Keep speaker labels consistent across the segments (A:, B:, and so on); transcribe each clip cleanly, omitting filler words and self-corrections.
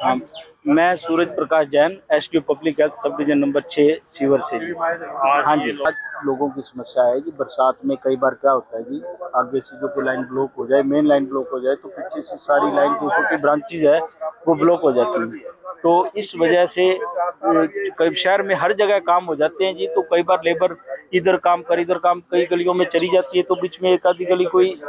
A: हाँ, मैं Suraj Prakash Jain, SDO public health sub division number 6 sewer से जी। हाँ जी, आज लोगों की समस्या है जी, बरसात में कई बार क्या होता है जी, आगे से जो कोई लाइन ब्लॉक हो जाए, मेन लाइन ब्लॉक हो जाए, तो पीछे से सारी लाइन जो छोटी ब्रांचेज है वो ब्लॉक हो जाती है। तो इस वजह से कई शहर में हर जगह काम हो जाते हैं जी, तो कई बार लेबर इधर काम कर इधर काम कई गलियों में चली जाती है, तो बीच में एक आधी गली कोई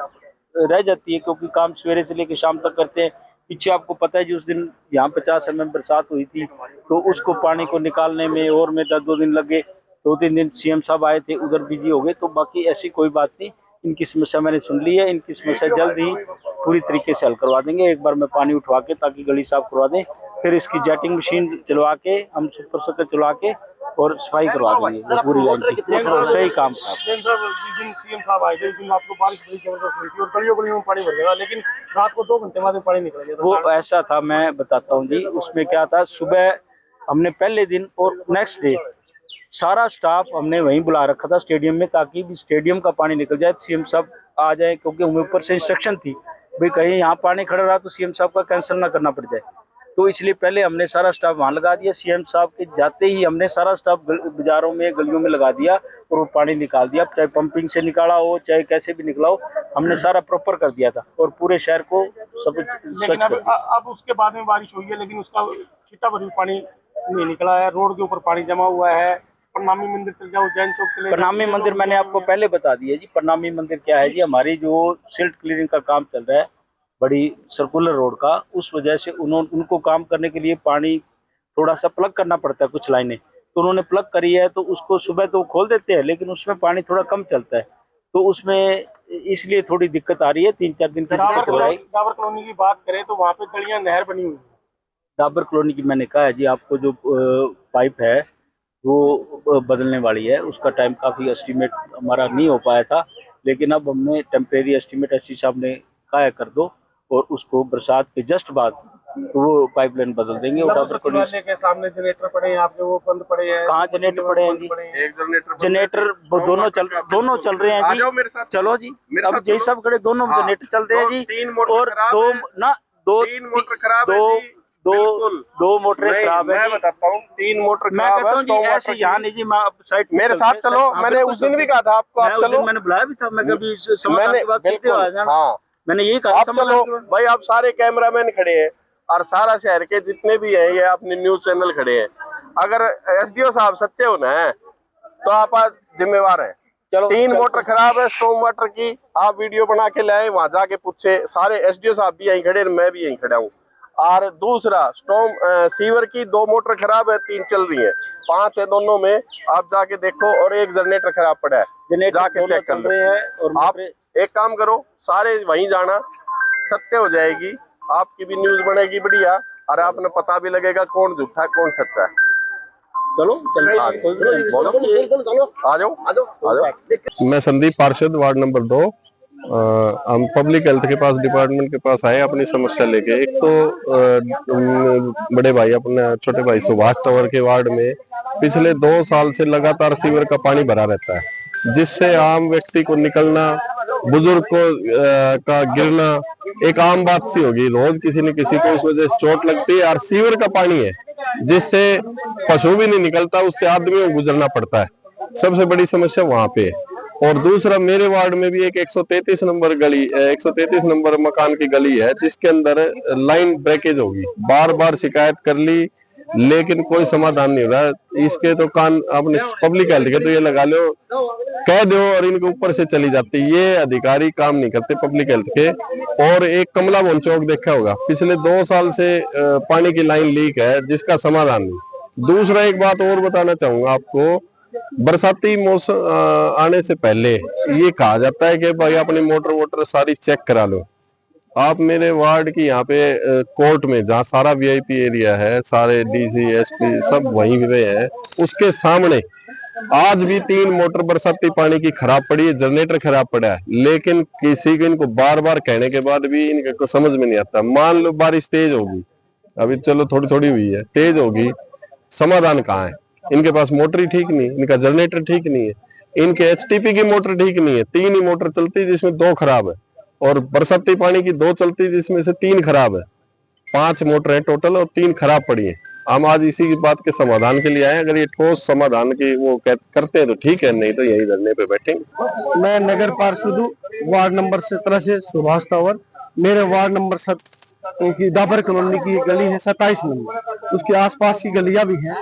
A: रह जाती है, क्योंकि काम सवेरे से लेकर शाम तक करते हैं। पीछे आपको पता है जी, उस दिन यहाँ 50 mm बरसात हुई थी, तो उसको पानी को निकालने में और में 2 दिन लगे। 2-3 दिन सीएम साहब आए थे, उधर बिजी हो गए। तो बाकी ऐसी कोई बात नहीं, इनकी समस्या मैंने सुन ली है, इनकी समस्या जल्द ही पूरी तरीके से हल करवा देंगे। एक बार मैं पानी उठवा के ताकि गली साफ करवा दें, फिर इसकी जेटिंग मशीन चलवा के हम सुपर सकर चलवा के और सफाई करवा देंगे वो पूरी लाइन की। सही काम था।
B: सीएम साहब आए थे, आपको बारिश बड़ी जबरदस्त हुई थी और गलियों गलियों में पानी भर गया, लेकिन रात को 2 घंटे बाद पानी निकल गया।
A: वो ऐसा था, मैं बताता हूँ जी। उसमें क्या था, सुबह हमने पहले दिन और नेक्स्ट डे सारा स्टाफ हमने वहीं बुला रखा था स्टेडियम में, ताकि भी स्टेडियम का पानी निकल जाए, सीएम साहब आ जाए, क्योंकि हमें ऊपर से इंस्ट्रक्शन थी भाई कहीं यहाँ पानी खड़ा रहा तो सीएम साहब का कैंसिल ना करना पड़ जाए। तो इसलिए पहले हमने सारा स्टाफ वहां लगा दिया। सीएम साहब के जाते ही हमने सारा स्टाफ बाजारों में गलियों में लगा दिया और वो पानी निकाल दिया, चाहे पंपिंग से निकाला हो चाहे कैसे भी निकला हो, हमने सारा प्रॉपर कर दिया था और पूरे शहर को सब स्वच्छ कर दिया।
B: अब उसके बाद में बारिश हुई है, लेकिन उसका छिट्टा भर भी पानी नहीं निकला है। रोड के ऊपर पानी जमा हुआ है। प्रणामी मंदिर चल जाओ, जैन चौक चले।
A: प्रणामी मंदिर मैंने आपको पहले बता दिया जी। प्रणामी मंदिर क्या है जी, हमारी जो सिल्ट क्लीनिंग का काम चल रहा है बड़ी सर्कुलर रोड का, उस वजह से उनको काम करने के लिए पानी थोड़ा सा प्लग करना पड़ता है, कुछ लाइनें तो उन्होंने प्लग करी है, तो उसको सुबह तो खोल देते हैं, लेकिन उसमें पानी थोड़ा कम चलता है, तो उसमें इसलिए थोड़ी दिक्कत आ रही है। 3-4 दिन की दिक्कत हो रही है।
B: डाबर कॉलोनी की बात करें तो वहाँ पे गलियां नहर बनी हुई है।
A: डाबर कॉलोनी की मैंने कहा है जी आपको, जो पाइप है वो बदलने वाली है, उसका टाइम काफ़ी एस्टीमेट हमारा नहीं हो पाया था, लेकिन अब हमने टेम्परेरी एस्टीमेट एससी साहब ने कहा है कर दो, और उसको बरसात के जस्ट बाद तो वो पाइपलाइन बदल देंगे। और डाबर कॉलोनी
B: के सामने जनरेटर पड़े हैं आपके, वो बंद पड़े हैं।
A: कहाँ जनरेटर पड़े हैं जी?
B: एक
A: जनरेटर दोनों चल रहे हैं जी। चलो जी, अब जय सब खड़े, दोनों जनरेटर चल रहे हैं जी। और दो मोटरें खराब है।
B: मैं बताता हूँ, 3 मोटर
A: मैं कहता हूँ जी, ऐसे यहाँ नहीं जी, साइड
B: मेरे साथ चलो। मैंने उस दिन भी कहा था आपको, आप चलो।
A: मैंने बुलाया भी था, मैं कभी समाचार की बात सीधे आ जाना।
B: हाँ,
A: मैंने यही कहा
B: आप चलो भाई। आप सारे कैमरामैन खड़े हैं और सारा शहर के जितने भी हैं, ये अपने न्यूज चैनल खड़े हैं। अगर एसडीओ साहब सच्चे होना है तो आप आज जिम्मेवार हैं। 3 मोटर खराब है स्टॉर्म वाटर की, आप वीडियो बना के लाए, वहां जाके पूछे। सारे एसडीओ साहब भी यहीं खड़े, मैं भी यहीं खड़ा हूँ। और दूसरा स्टॉर्म सीवर की 2 मोटर खराब है, 3 चल रही है, 5 है दोनों में। आप जाके देखो, और एक जनरेटर खराब पड़ा है, जाके चेक कर लो। आप एक काम करो, सारे वहीं जाना, सत्य हो जाएगी, आपकी भी न्यूज बनेगी बढ़िया, और आपने पता भी लगेगा कौन झूठा है कौन सच्चा है।
A: चलो
B: आ जाओ। मैं संदीप पार्षद, वार्ड नंबर 2। हम पब्लिक हेल्थ के पास, डिपार्टमेंट के पास आए अपनी समस्या लेके। एक तो बड़े भाई, अपने छोटे भाई सुभाष तंवर के वार्ड में पिछले 2 साल से लगातार सीवर का पानी भरा रहता है, जिससे आम व्यक्ति को निकलना, बुजुर्ग को का गिरना एक आम बात सी होगी। रोज किसी न किसी को उस वजह से चोट लगती है। और सीवर का पानी है जिससे पशु भी नहीं निकलता, उससे आदमी को गुजरना पड़ता है। सबसे बड़ी समस्या वहां पे है। और दूसरा, मेरे वार्ड में भी एक 133 नंबर गली, 133 नंबर मकान की गली है, जिसके अंदर लाइन ब्रेकेज होगी। बार बार शिकायत कर ली, लेकिन कोई समाधान नहीं हो रहा। इसके तो कान अपने पब्लिक हेल्थ के तो ये लगा लो, कह दो और इनके ऊपर से चली जाती। ये अधिकारी काम नहीं करते पब्लिक हेल्थ के। और एक कमला भवन चौक देखा होगा, पिछले 2 साल से पानी की लाइन लीक है, जिसका समाधान नहीं। दूसरा, एक बात और बताना चाहूंगा आपको, बरसाती मौसम आने से पहले ये कहा जाता है कि भाई अपनी मोटर वोटर सारी चेक करा लो। आप मेरे वार्ड की यहाँ पे कोर्ट में, जहाँ सारा वीआईपी एरिया है, सारे डीसी एसपी सब वहीं पे हैं, उसके सामने आज भी 3 मोटर बरसाती पानी की खराब पड़ी है, जनरेटर खराब पड़ा है। लेकिन किसी को, इनको बार बार कहने के बाद भी इनको समझ में नहीं आता। मान लो बारिश तेज होगी, अभी चलो थोड़ी थोड़ी हुई है, तेज होगी, समाधान कहाँ है? इनके पास मोटर ही ठीक नहीं, इनका जनरेटर ठीक नहीं है, इनके एचटीपी की मोटर ठीक नहीं है। 3 ही मोटर चलती जिसमें 2 खराब है, और बरसाती पानी की 2 चलती जिसमें से 3 खराब है। 5 मोटरें टोटल और 3 खराब पड़ी हैं। हम आज इसी की बात के समाधान के लिए आए। अगर ये ठोस समाधान की वो करते हैं तो ठीक है, नहीं तो यही धरने पे बैठेंगे।
C: मैं नगर पार्षद हूँ, वार्ड नंबर 17 से सुभाष टावर। मेरे वार्ड नंबर 7 की डाबर कॉलोनी की गली है 27 नंबर, उसके आसपास की गलियां भी हैं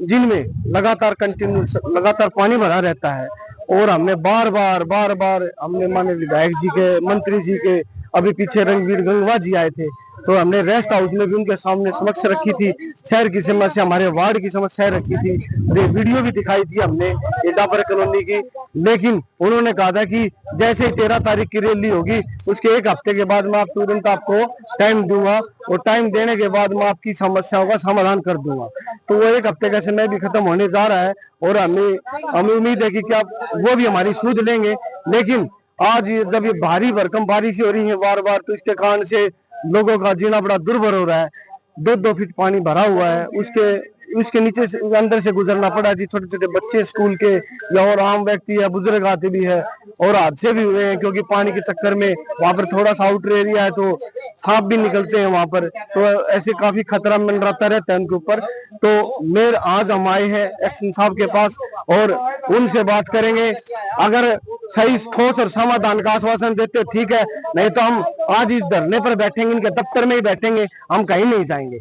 C: जिनमें लगातार पानी भरा रहता है। और हमने बार बार हमने माननीय विधायक जी के, मंत्री जी के, अभी पीछे रणवीर गंगवा जी आए थे तो हमने रेस्ट हाउस में भी उनके सामने समक्ष रखी थी, शहर की समस्या, हमारे वार्ड की समस्या रखी थी, वीडियो भी दिखाई थी हमने ये डाबर कॉलोनी की। लेकिन उन्होंने कहा था कि जैसे ही 13 तारीख की रैली होगी उसके 1 हफ्ते के बाद मैं तुरंत आपको टाइम दूंगा और टाइम देने के बाद मैं आपकी समस्याओं का समाधान कर दूंगा। तो वो 1 हफ्ते का समय भी खत्म होने जा रहा है और हमें उम्मीद है कि क्या वो भी हमारी सुध लेंगे। लेकिन आज जब ये भारी भरकम बारिश हो रही है बार बार, तो इसके कारण से लोगों का जीना बड़ा दुर्भर हो रहा है। 2-2 फीट पानी भरा हुआ है, उसके नीचे से अंदर से गुजरना पड़ा जी। छोटे छोटे बच्चे स्कूल के या और आम व्यक्ति या बुजुर्ग आते भी है और हादसे भी हुए हैं, क्योंकि पानी के चक्कर में वहां पर थोड़ा सा आउटर एरिया है तो सांप भी निकलते हैं वहां पर, तो ऐसे काफी खतरा मंडराता रहता है उनके ऊपर। तो मेरे आज हम आए हैं एक्शन साहब के पास और उनसे बात करेंगे। अगर सही ठोस और समाधान का आश्वासन देते ठीक है, नहीं तो हम आज इस धरने पर बैठेंगे, इनके दफ्तर में ही बैठेंगे, हम कहीं नहीं जाएंगे।